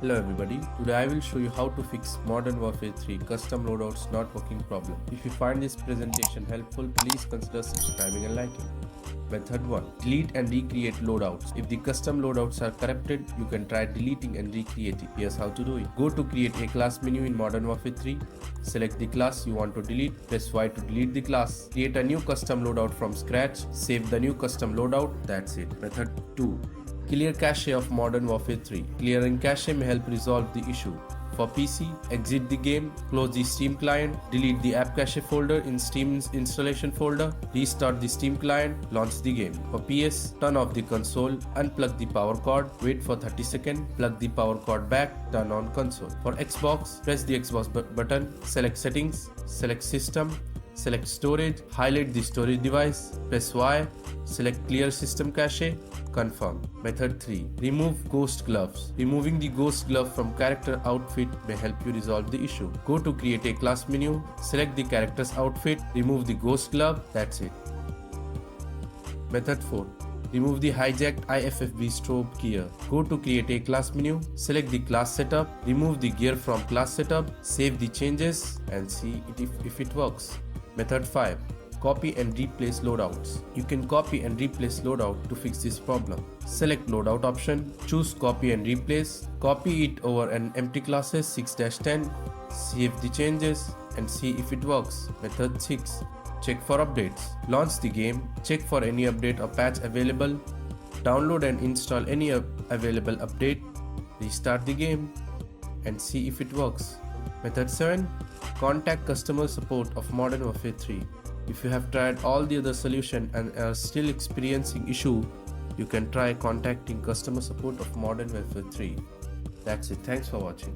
Hello everybody, today I will show you how to fix Modern Warfare 3 custom loadouts not working problem. If you find this presentation helpful, please consider subscribing and liking. Method 1. Delete and recreate loadouts. If the custom loadouts are corrupted, you can try deleting and recreating. Here's how to do it. Go to create a class menu in Modern Warfare 3. Select the class you want to delete. Press Y to delete the class. Create a new custom loadout from scratch. Save the new custom loadout. That's it. Method 2. Clear cache of Modern Warfare 3. Clearing cache may help resolve the issue. For PC, exit the game, close the Steam client, delete the app cache folder in Steam's installation folder, restart the Steam client, launch the game. For PS, turn off the console, unplug the power cord, wait for 30 seconds, plug the power cord back, turn on console. For Xbox, press the Xbox button, select settings, select system, select storage, highlight the storage device, press Y, select clear system cache, confirm. Method 3. Remove ghost gloves. Removing the ghost glove from character outfit may help you resolve the issue. Go to create a class menu, select the character's outfit, remove the ghost glove, that's it. Method 4. Remove the hijacked IFFB strobe gear. Go to create a class menu, select the class setup, remove the gear from class setup, save the changes and see if it works. Method 5. Copy and replace loadouts. You can copy and replace loadout to fix this problem. Select loadout option, choose copy and replace, copy it over an empty classes 6-10, save the changes and see if it works. Method 6. Check for updates. Launch the game, check for any update or patch available, download and install any available update, restart the game and see if it works. Method 7. Contact customer support of Modern Warfare 3. If you have tried all the other solutions and are still experiencing issue, you can try contacting customer support of Modern Warfare 3. That's it. Thanks for watching.